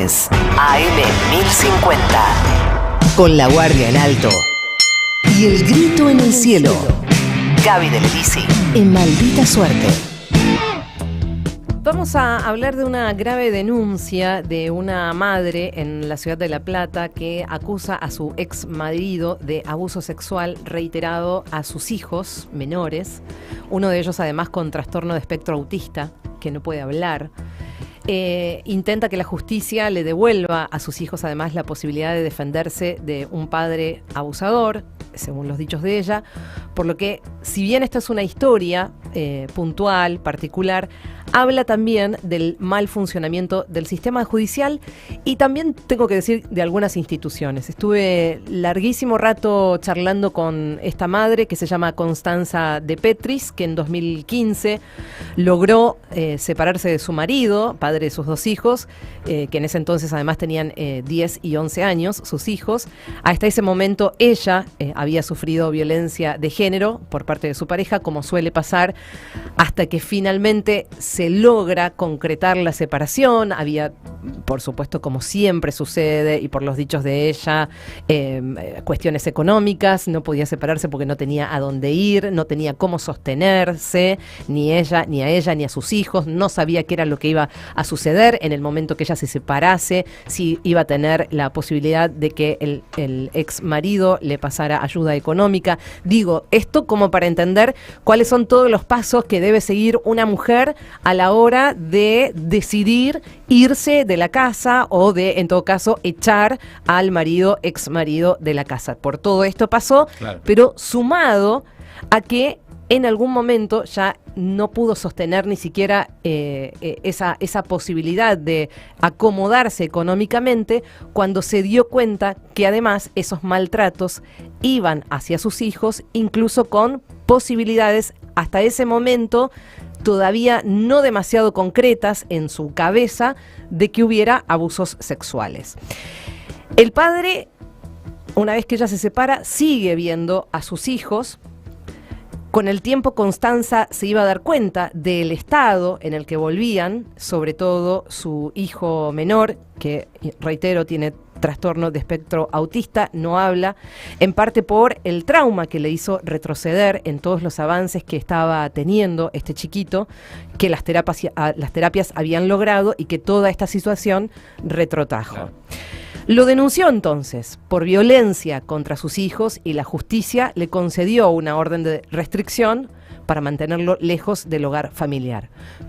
AM 1050. Con la guardia en alto y el grito en el cielo. Gaby del Lisi en Maldita Suerte. Vamos a hablar de una grave denuncia de una madre en la ciudad de La Plata que acusa a su ex marido de abuso sexual reiterado a sus hijos menores, uno de ellos además con trastorno de espectro autista, que no puede hablar. Intenta que la justicia le devuelva a sus hijos además la posibilidad de defenderse de un padre abusador, según los dichos de ella, por lo que, si bien esta es una historia puntual, particular, habla también del mal funcionamiento del sistema judicial y también, tengo que decir, de algunas instituciones. Estuve larguísimo rato charlando con esta madre que se llama Constanza de Petris, que en 2015 logró separarse de su marido, padre de sus dos hijos, que en ese entonces además tenían 10 y 11 años, sus hijos. Hasta ese momento ella había sufrido violencia de género por parte de su pareja, como suele pasar, hasta que finalmente se logra concretar la separación. Había, por supuesto, como siempre sucede, y por los dichos de ella, cuestiones económicas. No podía separarse porque no tenía a dónde ir, no tenía cómo sostenerse, ni ella, ni a ella, ni a sus hijos. No sabía qué era lo que iba a suceder en el momento que ella se separase, si iba a tener la posibilidad de que el ex marido le pasara ayuda económica. Digo, esto como para entender cuáles son todos los pasos que debe seguir una mujer a la hora de decidir irse de la casa o de, en todo caso, echar al marido, ex marido de la casa. Por todo esto pasó, claro, pero sumado a que en algún momento ya no pudo sostener ni siquiera esa posibilidad de acomodarse económicamente, cuando se dio cuenta que además esos maltratos iban hacia sus hijos, incluso con posibilidades hasta ese momento todavía no demasiado concretas en su cabeza de que hubiera abusos sexuales. El padre, una vez que ella se separa, sigue viendo a sus hijos. Con el tiempo, Constanza se iba a dar cuenta del estado en el que volvían, sobre todo su hijo menor, que, reitero, tiene trastorno de espectro autista, no habla, en parte por el trauma que le hizo retroceder en todos los avances que estaba teniendo este chiquito, que las terapias habían logrado y que toda esta situación retrotrajo. Claro. Lo denunció entonces por violencia contra sus hijos y la justicia le concedió una orden de restricción para mantenerlo lejos del hogar familiar.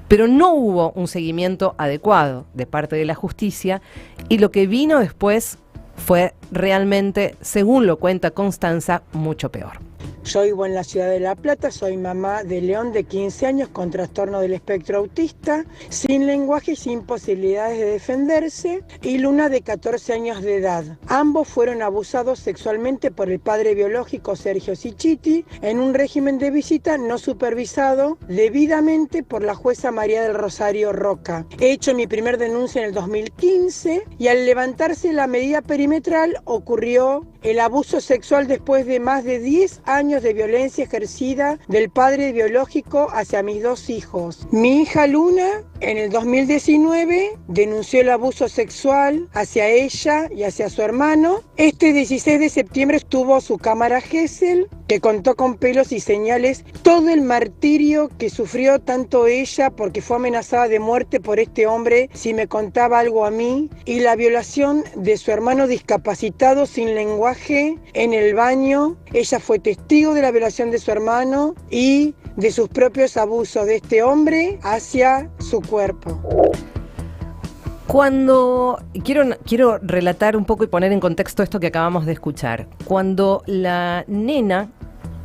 Pero no hubo un seguimiento adecuado de parte de la justicia y lo que vino después fue realmente, según lo cuenta Constanza, mucho peor. Yo vivo en la ciudad de La Plata, soy mamá de León de 15 años con trastorno del espectro autista, sin lenguaje y sin posibilidades de defenderse, y Luna de 14 años de edad. Ambos fueron abusados sexualmente por el padre biológico Sergio Sichiti en un régimen de visita no supervisado debidamente por la jueza María del Rosario Roca. He hecho mi primer denuncia en el 2015 y al levantarse la medida perimetral ocurrió el abuso sexual después de más de 10 años de violencia ejercida del padre biológico hacia mis dos hijos. Mi hija Luna, en el 2019, denunció el abuso sexual hacia ella y hacia su hermano. Este 16 de septiembre tuvo su cámara Gesell, que contó con pelos y señales todo el martirio que sufrió tanto ella, porque fue amenazada de muerte por este hombre si me contaba algo a mí, y la violación de su hermano discapacitado sin lenguaje en el baño. Ella fue testigo de la violación de su hermano y de sus propios abusos de este hombre hacia su cuerpo. Cuando quiero relatar un poco y poner en contexto esto que acabamos de escuchar. Cuando la nena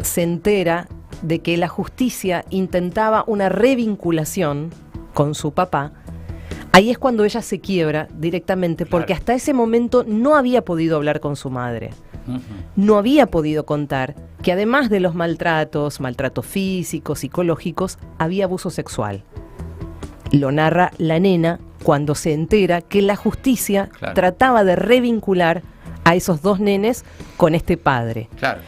se entera de que la justicia intentaba una revinculación con su papá, ahí es cuando ella se quiebra directamente, porque claro, hasta ese momento no había podido hablar con su madre. No había podido contar que además de los maltratos físicos, psicológicos, había abuso sexual. Lo narra la nena cuando se entera que la justicia trataba de revincular a esos dos nenes con este padre. Claro.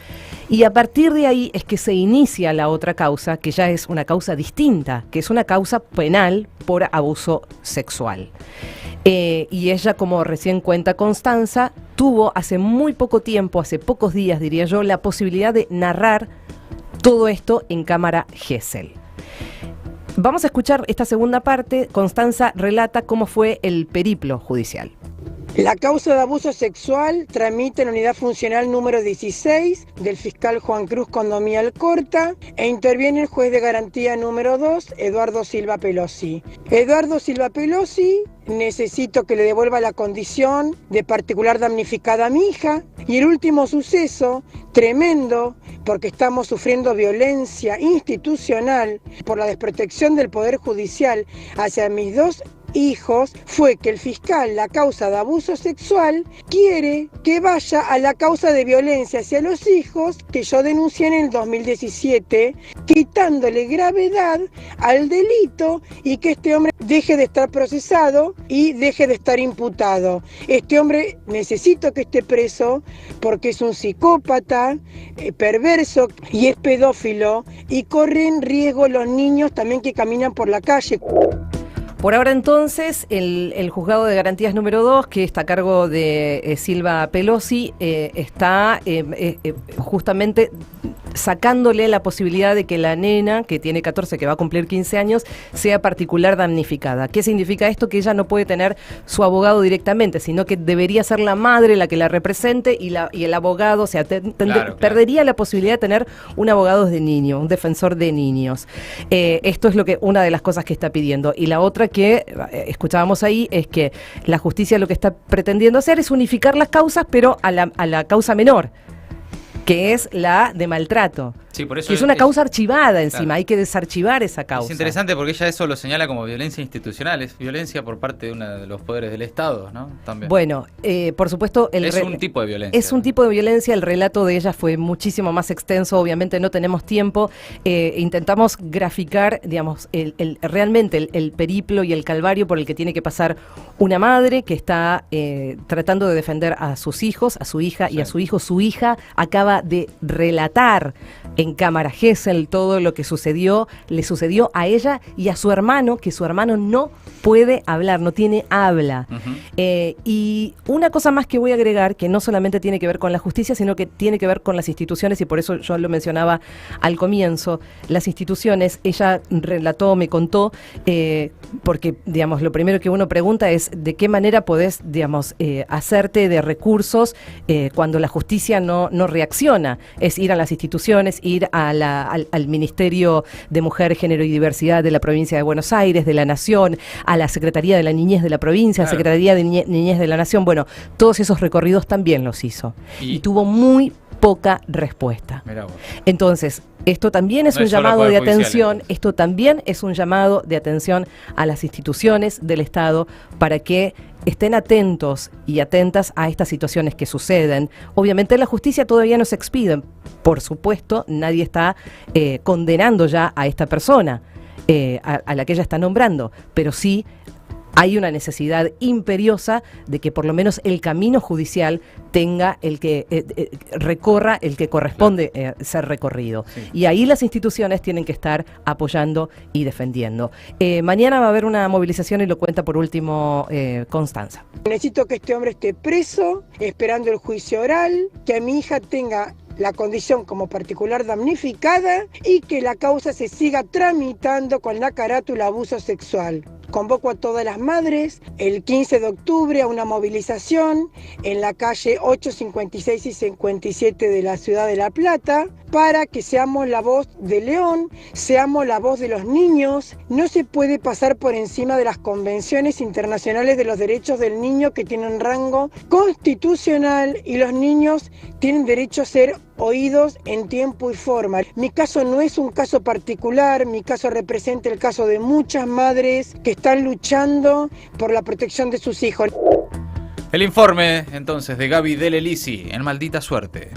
Y a partir de ahí es que se inicia la otra causa, que ya es una causa distinta, que es una causa penal por abuso sexual. Y ella, como recién cuenta Constanza, tuvo hace muy poco tiempo, hace pocos días diría yo, la posibilidad de narrar todo esto en cámara Gesell. Vamos a escuchar esta segunda parte. Constanza relata cómo fue el periplo judicial. La causa de abuso sexual tramita en la unidad funcional número 16 del fiscal Juan Cruz Condomí Alcorta e interviene el juez de garantía número 2, Eduardo Silva Pelosi. Eduardo Silva Pelosi, necesito que le devuelva la condición de particular damnificada a mi hija. Y el último suceso, tremendo, porque estamos sufriendo violencia institucional por la desprotección del Poder Judicial hacia mis dos hijos, fue que el fiscal, la causa de abuso sexual, quiere que vaya a la causa de violencia hacia los hijos que yo denuncié en el 2017, quitándole gravedad al delito y que este hombre deje de estar procesado y deje de estar imputado. Este hombre necesito que esté preso porque es un psicópata, perverso y es pedófilo, y corren riesgo los niños también que caminan por la calle. Por ahora entonces, el juzgado de garantías número 2, que está a cargo de Silva Pelosi, está justamente sacándole la posibilidad de que la nena, que tiene 14, que va a cumplir 15 años, sea particular damnificada. ¿Qué significa esto? Que ella no puede tener su abogado directamente, sino que debería ser la madre la que la represente y el abogado, o sea, perdería la posibilidad de tener un abogado de niño, un defensor de niños. Esto es una de las cosas que está pidiendo. Y la otra que escuchábamos ahí es que la justicia lo que está pretendiendo hacer es unificar las causas, pero a la causa menor, que es la de maltrato. Sí, por eso que es una causa archivada encima, claro. Hay que desarchivar esa causa. Es interesante porque ella eso lo señala como violencia institucional, es violencia por parte de uno de los poderes del Estado, ¿no? También. Bueno, por supuesto... Es un tipo de violencia. Es un tipo de violencia, el relato de ella fue muchísimo más extenso, obviamente no tenemos tiempo, intentamos graficar, digamos, realmente el periplo y el calvario por el que tiene que pasar una madre que está tratando de defender a sus hijos, a su hija y a su hijo. Su hija acaba de relatar en cámara Gesell todo lo que le sucedió a ella y a su hermano, que su hermano no puede hablar, no tiene habla. Y una cosa más que voy a agregar, que no solamente tiene que ver con la justicia, sino que tiene que ver con las instituciones, y por eso yo lo mencionaba al comienzo, las instituciones. Ella relató, me contó, porque, digamos, lo primero que uno pregunta es de qué manera podés, digamos, hacerte de recursos cuando la justicia no reacciona. Es ir a las instituciones, ir al Ministerio de Mujer, Género y Diversidad de la provincia de Buenos Aires, de la Nación, a la Secretaría de la Niñez de la provincia, claro. Secretaría de Niñez de la Nación. Bueno, todos esos recorridos también los hizo. Y tuvo muy poca respuesta. Entonces, esto también es un llamado de atención, esto también es un llamado de atención a las instituciones del Estado para que estén atentos y atentas a estas situaciones que suceden. Obviamente la justicia todavía no se expide, por supuesto, nadie está condenando ya a esta persona, a la que ella está nombrando, pero sí hay una necesidad imperiosa de que por lo menos el camino judicial tenga recorra el que corresponde ser recorrido. Sí. Y ahí las instituciones tienen que estar apoyando y defendiendo. Mañana va a haber una movilización y lo cuenta por último Constanza. Necesito que este hombre esté preso, esperando el juicio oral, que a mi hija tenga la condición como particular damnificada y que la causa se siga tramitando con la carátula abuso sexual. Convoco a todas las madres el 15 de octubre a una movilización en la calle 8, 56 y 57 de la ciudad de La Plata para que seamos la voz de León, seamos la voz de los niños. No se puede pasar por encima de las convenciones internacionales de los derechos del niño que tienen rango constitucional y los niños tienen derecho a ser oídos en tiempo y forma. Mi caso no es un caso particular, mi caso representa el caso de muchas madres que están luchando por la protección de sus hijos. El informe entonces de Gaby Del Elisi en Maldita Suerte.